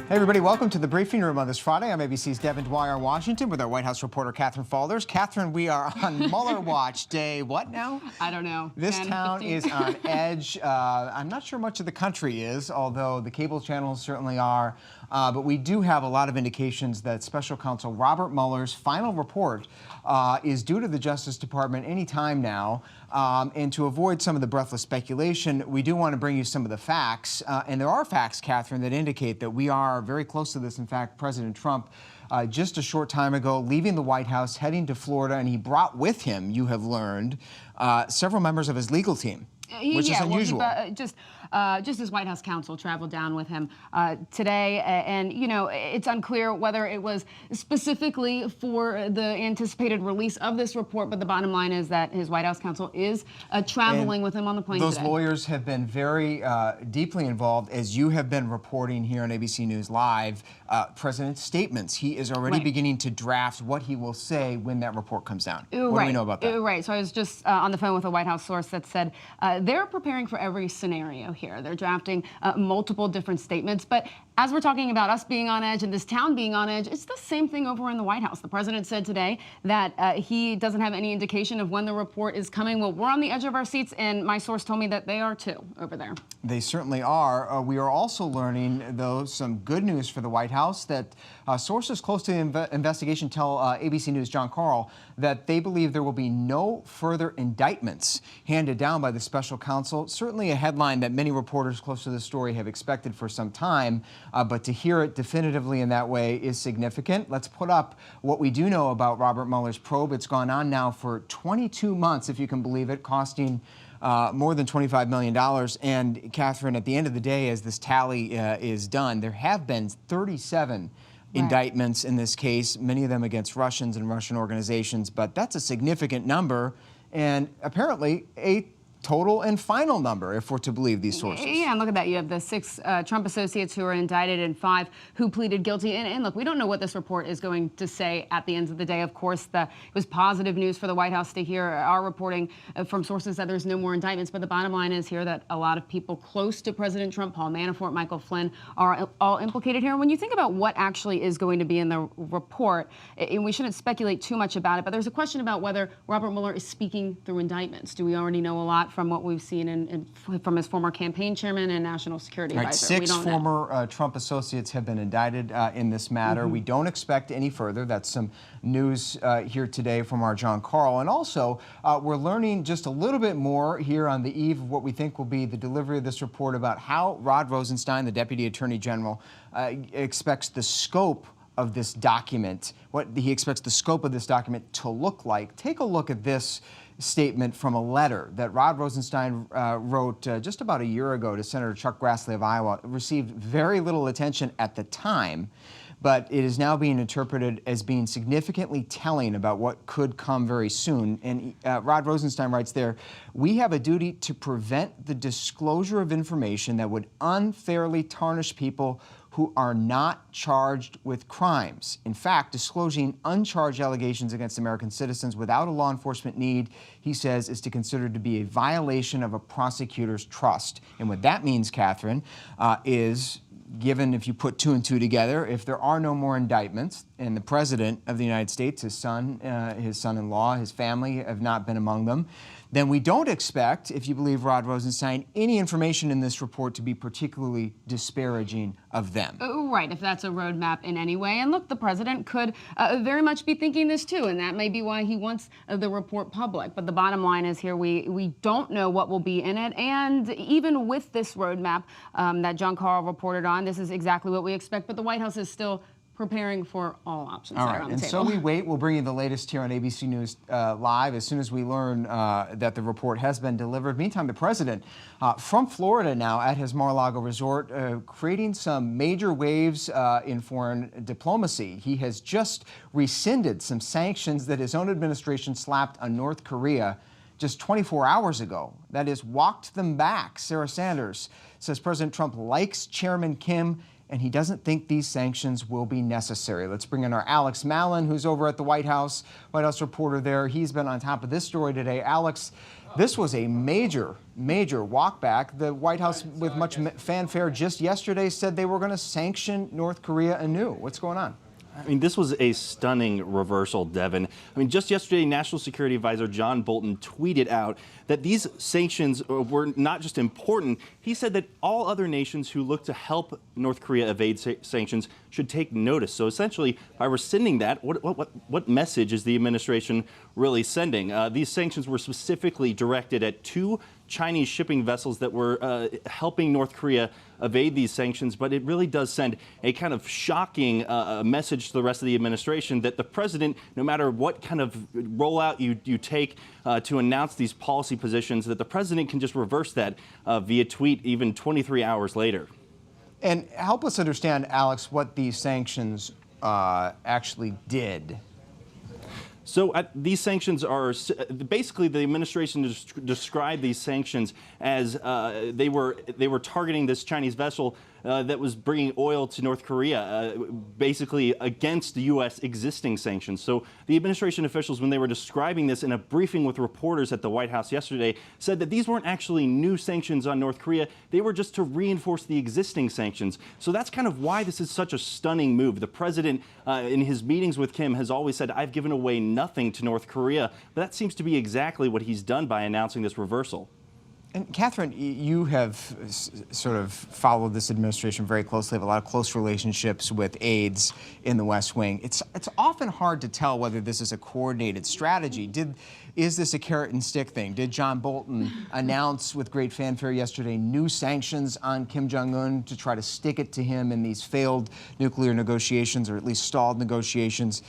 Hey everybody, welcome to the briefing room on this Friday. I'm ABC's Devin Dwyer in Washington with our White House reporter Catherine Falders. Catherine, we are on Mueller watch day, what now? I don't know. This 10, town 15? is on edge. I'm not sure much of the country is, although the cable channels certainly are. But we do have a lot of indications that Special Counsel Robert Mueller's final report is due to the Justice Department any time now. And to avoid some of the breathless speculation, we do want to bring you some of the facts. And there are facts, Catherine, that indicate that we are very close to this. In fact, President Trump, just a short time ago, leaving the White House, heading to Florida, and he brought with him, you have learned, several members of his legal team. Which is unusual. Well, just his White House counsel traveled down with him today, and you know it's unclear whether it was specifically for the anticipated release of this report. But the bottom line is that his White House counsel is traveling with him on the plane today. Those today. lawyers have been very deeply involved, as you have been reporting here on ABC News Live. President's statements. He is already beginning to draft what he will say when that report comes down. What do we know about that? Right. So I was just on the phone with a White House source that said they're preparing for every scenario here. They're drafting multiple different statements. But as we're talking about us being on edge and this town being on edge, it's the same thing over in the White House. The president said today that he doesn't have any indication of when the report is coming. Well, we're on the edge of our seats, and my source told me that they are too over there. They certainly are. We are also learning, though, some good news for the White House that sources close to the investigation tell ABC News' John Karl that they believe there will be no further indictments handed down by the special counsel. Certainly a headline that many reporters close to the story have expected for some time, but to hear it definitively in that way is significant. Let's put up what we do know about Robert Mueller's probe. It's gone on now for 22 months, if you can believe it, costing more than $25 million. And Catherine, at the end of the day, as this tally is done, there have been 37 indictments in this case, many of them against Russians and Russian organizations, but that's a significant number and apparently a total and final number, if we're to believe these sources. Yeah, and look at that. You have the 6 Trump associates who are indicted and 5 who pleaded guilty. And look, we don't know what this report is going to say at the end of the day. Of course, it was positive news for the White House to hear our reporting from sources that there's no more indictments. But the bottom line is here that a lot of people close to President Trump, Paul Manafort, Michael Flynn, are all implicated here. And when you think about what actually is going to be in the report, and we shouldn't speculate too much about it, but there's a question about whether Robert Mueller is speaking through indictments. Do we already know a lot from what we've seen from his former campaign chairman and national security advisor? 6 former Trump associates have been indicted in this matter. We don't expect any further. That's some news here today from our John Karl. And also, we're learning just a little bit more here on the eve of what we think will be the delivery of this report about how Rod Rosenstein, the Deputy Attorney General, expects the scope of this document, what he expects the scope of this document to look like. Take a look at this statement from a letter that Rod Rosenstein wrote just about a year ago to Senator Chuck Grassley of Iowa. It received very little attention at the time, but it is now being interpreted as being significantly telling about what could come very soon. And Rod Rosenstein writes there, "We have a duty to prevent the disclosure of information that would unfairly tarnish people who are not charged with crimes. In fact, disclosing uncharged allegations against American citizens without a law enforcement need," he says, "is to consider to be a violation of a prosecutor's trust." And what that means, Catherine, is given, if you put 2 and 2 together, if there are no more indictments and the President of the United States, his son, his son-in-law, his family have not been among them, then we don't expect, if you believe Rod Rosenstein, any information in this report to be particularly disparaging of them. Right, if that's a roadmap in any way. And look, the president could very much be thinking this too, and that may be why he wants the report public. But the bottom line is here, we don't know what will be in it. And even with this roadmap that John Karl reported on, this is exactly what we expect. But the White House is still preparing for all options. All right, and so we wait. We'll bring you the latest here on ABC News Live as soon as we learn that the report has been delivered. Meantime, the president from Florida now at his Mar-a-Lago resort, creating some major waves in foreign diplomacy. He has just rescinded some sanctions that his own administration slapped on North Korea just 24 hours ago. That is, walked them back. Sarah Sanders says President Trump likes Chairman Kim, and he doesn't think these sanctions will be necessary. Let's bring in our Alex Malin, who's over at the White House reporter there. He's been on top of this story today. Alex, This was a major walk back. The White House, with much fanfare just yesterday, said they were going to sanction North Korea anew. What's going on? I mean, this was a stunning reversal, Devin. I mean, just yesterday, National Security Advisor John Bolton tweeted out that these sanctions were not just important. He said that all other nations who look to help North Korea evade sanctions should take notice. So essentially, by rescinding that, what message is the administration really sending? These sanctions were specifically directed at 2 Chinese shipping vessels that were helping North Korea evade these sanctions, but it really does send a kind of shocking message to the rest of the administration that the president, no matter what kind of rollout you take to announce these policy positions, that the president can just reverse that via tweet even 23 hours later. And help us understand, Alex, what these sanctions actually did. So these sanctions are basically, the administration described these sanctions as they were targeting this Chinese vessel that was bringing oil to North Korea, basically against the U.S. existing sanctions. So the administration officials, when they were describing this in a briefing with reporters at the White House yesterday, said that these weren't actually new sanctions on North Korea. They were just to reinforce the existing sanctions. So that's kind of why this is such a stunning move. The president, in his meetings with Kim, has always said, I've given away nothing to North Korea. But that seems to be exactly what he's done by announcing this reversal. And Catherine, you have sort of followed this administration very closely, have a lot of close relationships with aides in the West Wing. It's often hard to tell whether this is a coordinated strategy. Is this a carrot and stick thing? Did John Bolton announce with great fanfare yesterday new sanctions on Kim Jong-un to try to stick it to him in these failed nuclear negotiations, or at least stalled negotiations?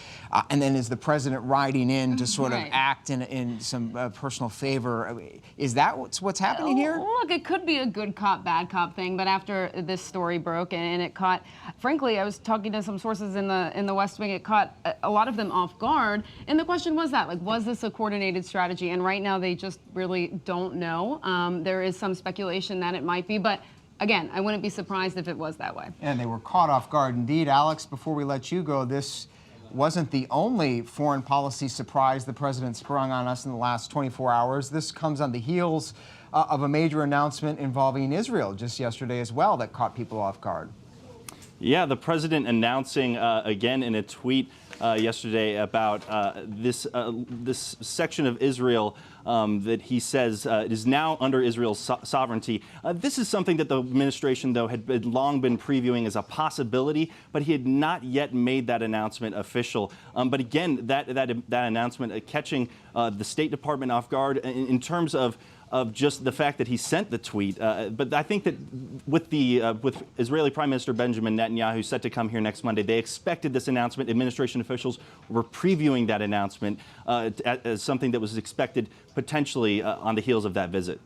And then is the president riding in to sort of act in some personal favor? Is that what's happening here? Look, it could be a good cop, bad cop thing, but after this story broke and it caught, frankly, I was talking to some sources in the West Wing, it caught a lot of them off guard. And the question was that, like, was this a coordinated strategy? And right now they just really don't know. There is some speculation that it might be, but again, I wouldn't be surprised if it was that way. And they were caught off guard indeed. Alex, before we let you go, this wasn't the only foreign policy surprise the president sprung on us in the last 24 hours. This comes on the heels of a major announcement involving Israel just yesterday as well that caught people off guard. Yeah, the president announcing again in a tweet yesterday about this section of Israel that he says is now under Israel's sovereignty. This is something that the administration, though, had long been previewing as a possibility, but he had not yet made that announcement official. But again, that announcement catching the State Department off guard in terms of just the fact that he sent the tweet. But I think that with Israeli Prime Minister Benjamin Netanyahu set to come here next Monday, they expected this announcement. Administration officials were previewing that announcement as something that was expected potentially on the heels of that visit.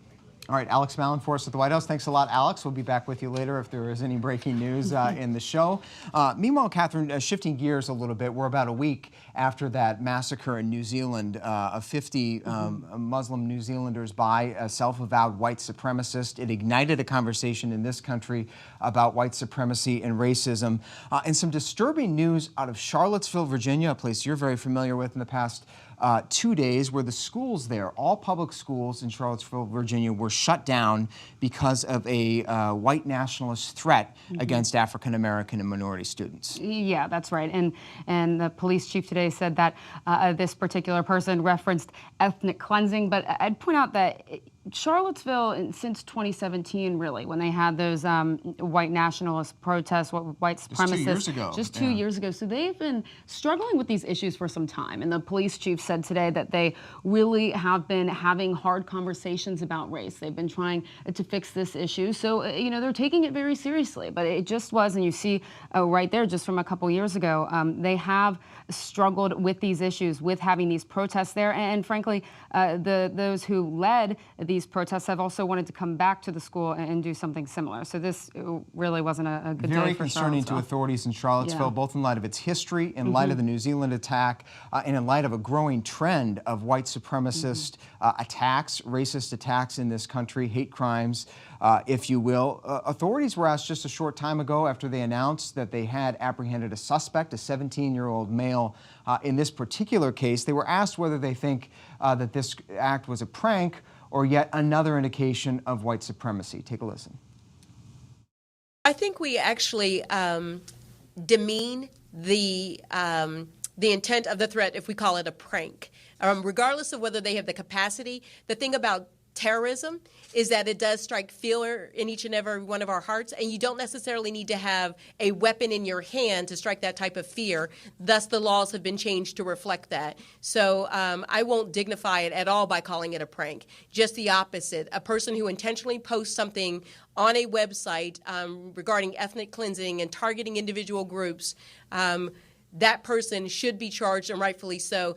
All right, Alex Mallon for us at the White House. Thanks a lot, Alex. We'll be back with you later if there is any breaking news in the show. Meanwhile, Catherine, shifting gears a little bit, we're about a week after that massacre in New Zealand of 50 Muslim New Zealanders by a self-avowed white supremacist. It ignited a conversation in this country about white supremacy and racism. And some disturbing news out of Charlottesville, Virginia, a place you're very familiar with in the past 2 days, where the schools there, all public schools in Charlottesville, Virginia, were shut down because of a white nationalist threat against African American and minority students. Yeah, that's right. And the police chief today said that this particular person referenced ethnic cleansing. But I'd point out that Charlottesville, since 2017, really, when they had those white nationalist protests, white supremacists, just 2 years ago. So they've been struggling with these issues for some time. And the police chief said today that they really have been having hard conversations about race. They've been trying to fix this issue. So, you know, they're taking it very seriously. But it just was, and you see right there, just from a couple years ago, they have struggled with these issues, with having these protests there. And frankly, those who led these protests have also wanted to come back to the school and do something similar. So this really wasn't a good day for Very concerning to authorities in Charlottesville, both in light of its history, in light of the New Zealand attack, and in light of a growing trend of white supremacist attacks, racist attacks in this country, hate crimes, if you will. Authorities were asked just a short time ago after they announced that they had apprehended a suspect, a 17-year-old male, in this particular case. They were asked whether they think that this act was a prank or yet another indication of white supremacy? Take a listen. I think we actually demean the intent of the threat if we call it a prank. Regardless of whether they have the capacity, the thing about terrorism is that it does strike fear in each and every one of our hearts, and you don't necessarily need to have a weapon in your hand to strike that type of fear. Thus, the laws have been changed to reflect that. So I won't dignify it at all by calling it a prank. Just the opposite. A person who intentionally posts something on a website regarding ethnic cleansing and targeting individual groups, that person should be charged, and rightfully so.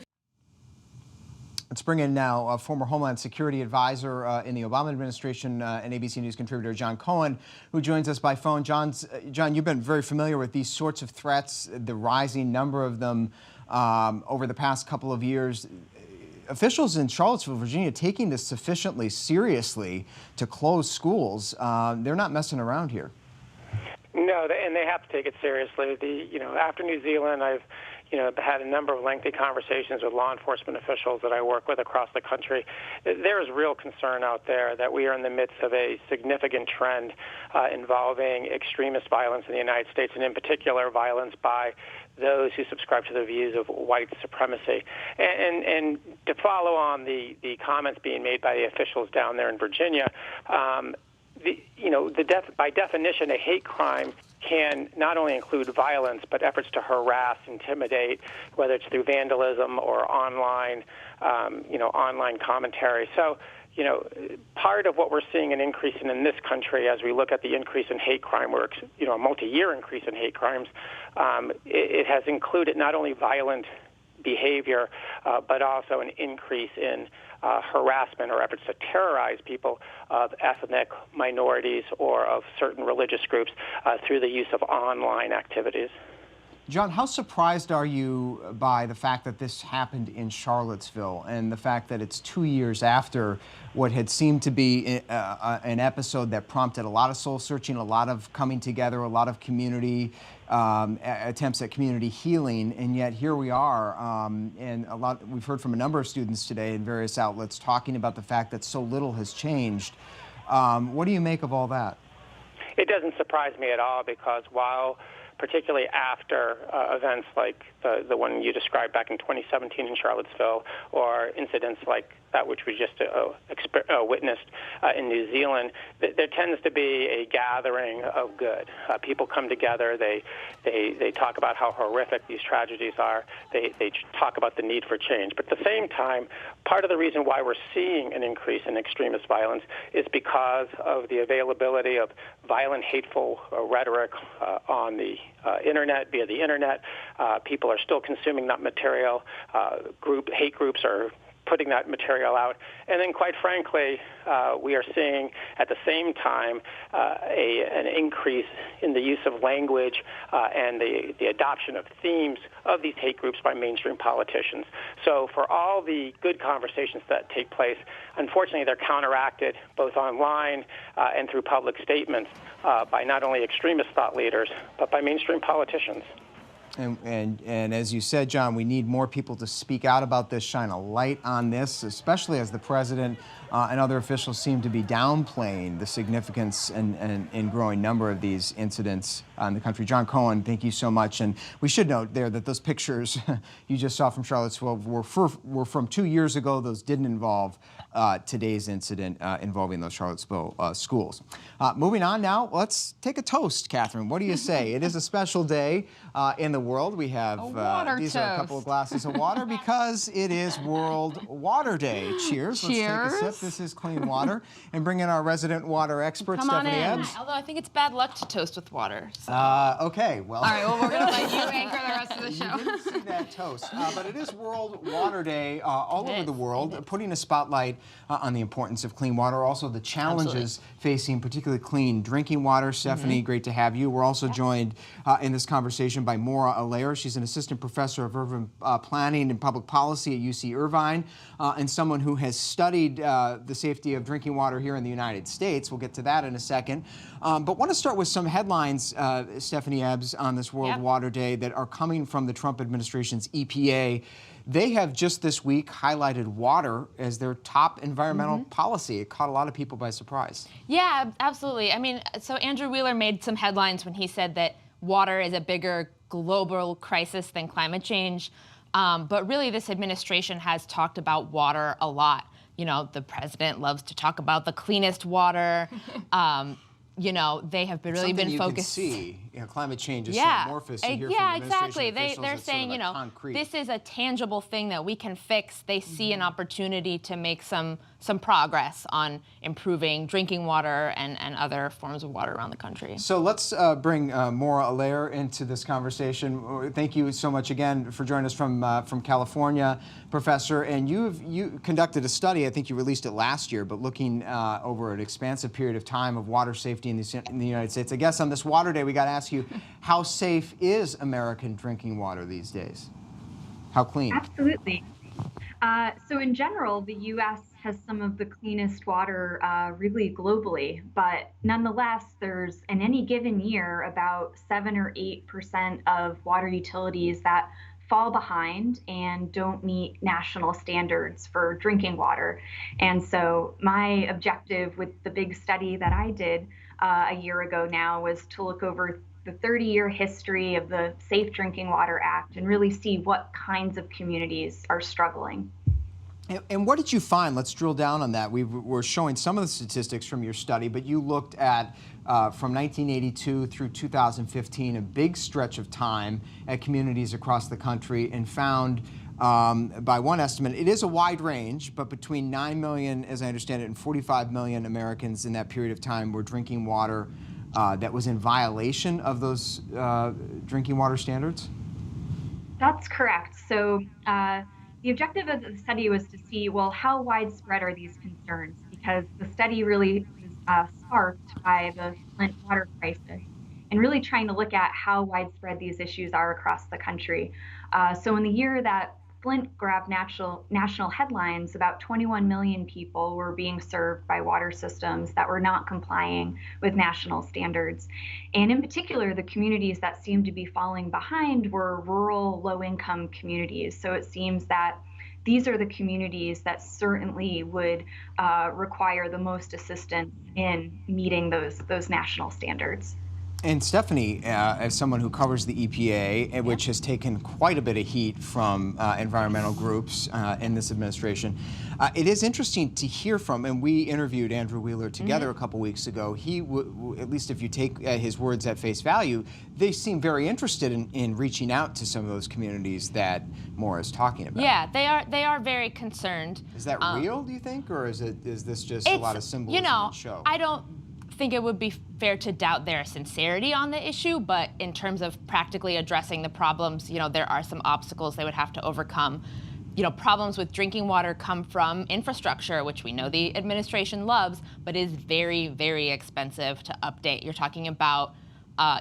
Let's bring in now a former Homeland Security advisor in the Obama administration and ABC News contributor John Cohen, who joins us by phone. John, you've been very familiar with these sorts of threats, the rising number of them over the past couple of years. Officials in Charlottesville, Virginia, taking this sufficiently seriously to close schools. They're not messing around here. No, and they have to take it seriously. After New Zealand, I've had a number of lengthy conversations with law enforcement officials that I work with across the country. There is real concern out there that we are in the midst of a significant trend involving extremist violence in the United States, and in particular violence by those who subscribe to the views of white supremacy. And to follow on the comments being made by the officials down there in Virginia, by definition, a hate crime can not only include violence, but efforts to harass, intimidate, whether it's through vandalism or online commentary. So, part of what we're seeing an increase in this country as we look at the increase in hate crime, a multi-year increase in hate crimes, it has included not only violent behavior, but also an increase in harassment or efforts to terrorize people of ethnic minorities or of certain religious groups through the use of online activities. John, how surprised are you by the fact that this happened in Charlottesville and the fact that it's 2 years after what had seemed to be an episode that prompted a lot of soul searching, a lot of coming together, a lot of community attempts at community healing, and yet here we are, and we've heard from a number of students today in various outlets talking about the fact that so little has changed. What do you make of all that? It doesn't surprise me at all, because while particularly after events like the one you described back in 2017 in Charlottesville, or incidents like that which we just witnessed in New Zealand, there tends to be a gathering of good. People come together, they talk about how horrific these tragedies are, they talk about the need for change. But at the same time, part of the reason why we're seeing an increase in extremist violence is because of the availability of violent, hateful rhetoric on the internet, via the internet. People are still consuming that material. Hate groups are putting that material out. And then, quite frankly, we are seeing at the same time an increase in the use of language and the adoption of themes of these hate groups by mainstream politicians. So for all the good conversations that take place, unfortunately, they're counteracted both online and through public statements by not only extremist thought leaders, but by mainstream politicians. And as you said, John, we need more people to speak out about this, shine a light on this, especially as the president and other officials seem to be downplaying the significance and growing number of these incidents in the country. John Cohen, thank you so much. And we should note there that those pictures you just saw from Charlottesville were from 2 years ago. Those didn't involve today's incident involving those Charlottesville schools. Moving on now, let's take a toast, Catherine. What do you say? It is a special day in the world. We have these are a couple of glasses of water because it is World Water Day. Cheers. Cheers. Let's take a sip. This is clean water. And bring in our resident water expert, Come on Stephanie in. Ebbs. Although I think it's bad luck to toast with water. So. Okay, well. All right, well, we're going to let you anchor the rest of the show. You didn't see that toast, but it is World Water Day all over the world, putting a spotlight on the importance of clean water, also the challenges facing particularly clean drinking water. Stephanie, great to have you. We're also joined in this conversation by Maura Allaire. She's an assistant professor of urban planning and public policy at UC Irvine, and someone who has studied the safety of drinking water here in the United States. We'll get to that in a second. But want to start with some headlines, Stephanie Ebbs, on this World Water Day that are coming from the Trump administration's EPA. They have just this week highlighted water as their top environmental policy. It caught a lot of people by surprise. Yeah, absolutely. I mean, so Andrew Wheeler made some headlines when he said that water is a bigger global crisis than climate change. But really, this administration has talked about water a lot. You know, the president loves to talk about the cleanest water. You know, they have really Something been you focused. can see, you know, climate change is so Yeah, amorphous. You hear yeah, from exactly. administration officials, They're it's sort saying, of you know, concrete. this is a tangible thing that we can fix. They see an opportunity to make some progress on improving drinking water and other forms of water around the country. So let's bring Maura Allaire into this conversation. Thank you so much again for joining us from California, Professor. And you conducted a study, I think you released it last year, but looking over an expansive period of time of water safety in the United States. I guess on this Water Day, we got to ask you, how safe is American drinking water these days? How clean? Absolutely. So in general, the U.S. has some of the cleanest water really globally, but nonetheless, there's in any given year about 7 or 8% of water utilities that fall behind and don't meet national standards for drinking water. And so my objective with the big study that I did a year ago now was to look over the 30-year history of the Safe Drinking Water Act and really see what kinds of communities are struggling. And what did you find? Let's drill down on that. We were showing some of the statistics from your study, but you looked at, from 1982 through 2015, a big stretch of time at communities across the country and found, by one estimate, it is a wide range, but between 9 million, as I understand it, and 45 million Americans in that period of time were drinking water that was in violation of those drinking water standards? That's correct. So the objective of the study was to see, well, how widespread are these concerns? Because the study really was sparked by the Flint water crisis and really trying to look at how widespread these issues are across the country. So in the year that Flint grabbed national headlines, about 21 million people were being served by water systems that were not complying with national standards. And in particular, the communities that seemed to be falling behind were rural, low-income communities. So it seems that these are the communities that certainly would require the most assistance in meeting those national standards. And Stephanie, as someone who covers the EPA, which has taken quite a bit of heat from environmental groups in this administration, it is interesting to hear from, and we interviewed Andrew Wheeler together a couple weeks ago. He, at least if you take his words at face value, they seem very interested in reaching out to some of those communities that Maura is talking about. Yeah, they are very concerned. Is that real, do you think, or is this just a lot of symbolism and show? I don't think it would be fair to doubt their sincerity on the issue, but in terms of practically addressing the problems, you know, there are some obstacles they would have to overcome. You know, problems with drinking water come from infrastructure, which we know the administration loves, but is very, very expensive to update. You're talking about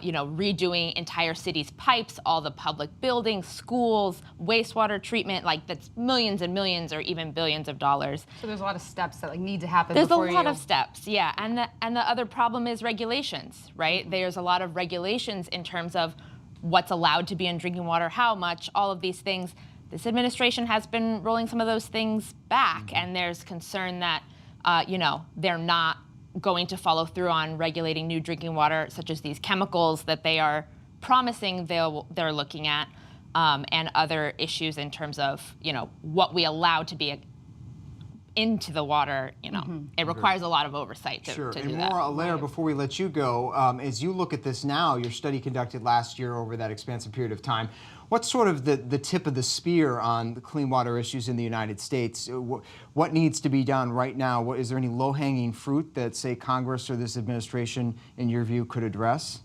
you know, redoing entire cities' pipes, all the public buildings, schools, wastewater treatment, like that's millions and millions or even billions of dollars. So there's a lot of steps that need to happen. There's a lot of steps, yeah. And the other problem is regulations, right? There's a lot of regulations in terms of what's allowed to be in drinking water, how much, all of these things. This administration has been rolling some of those things back, and there's concern that you know, they're not going to follow through on regulating new drinking water, such as these chemicals that they are promising they're looking at, and other issues in terms of, you know, what we allow to be into the water. You know, it requires a lot of oversight to do that. And Maura Allaire, before we let you go, as you look at this now, your study conducted last year over that expansive period of time, what's sort of the tip of the spear on the clean water issues in the United States? What needs to be done right now? Is there any low-hanging fruit that, say, Congress or this administration, in your view, could address?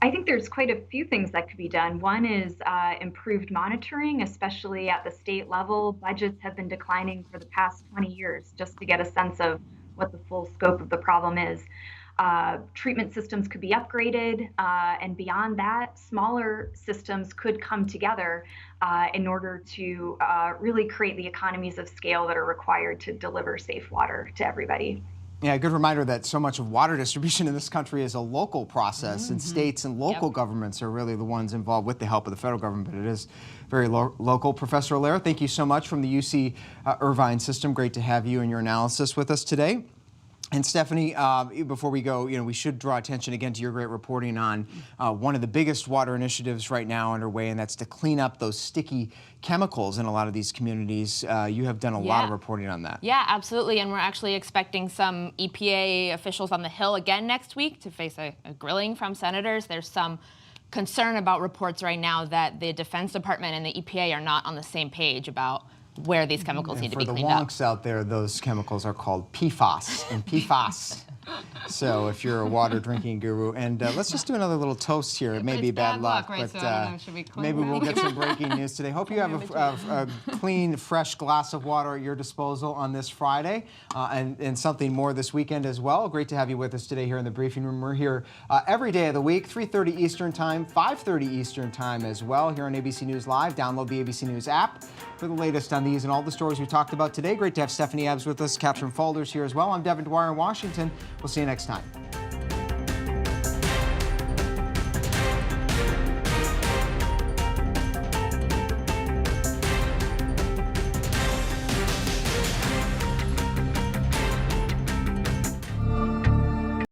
I think there's quite a few things that could be done. One is improved monitoring, especially at the state level. Budgets have been declining for the past 20 years just to get a sense of what the full scope of the problem is. Treatment systems could be upgraded, and beyond that, smaller systems could come together in order to really create the economies of scale that are required to deliver safe water to everybody. Yeah, a good reminder that so much of water distribution in this country is a local process, and states and local governments are really the ones involved with the help of the federal government, but it is very local. Professor Allaire, thank you so much from the UC Irvine system. Great to have you and your analysis with us today. And Stephanie, before we go, we should draw attention again to your great reporting on one of the biggest water initiatives right now underway, and that's to clean up those sticky chemicals in a lot of these communities. You have done a lot of reporting on that. Yeah, absolutely. And we're actually expecting some EPA officials on the Hill again next week to face a grilling from senators. There's some concern about reports right now that the Defense Department and the EPA are not on the same page about where these chemicals need to be cleaned up. For the wonks out there, those chemicals are called PFAS and PFAS. So if you're a water drinking guru, and let's just do another little toast here. It may be bad luck, right? but So I don't know, should we clean maybe we'll that? get some breaking news today. Hope you have a clean, fresh glass of water at your disposal on this Friday, and something more this weekend as well. Great to have you with us today here in the briefing room. We're here every day of the week, 3:30 Eastern Time, 5:30 Eastern Time as well, here on ABC News Live. Download the ABC News app for the latest on these and all the stories we talked about today. Great to have Stephanie Abbs with us, capturing folders here as well. I'm Devin Dwyer in Washington. We'll see you next time.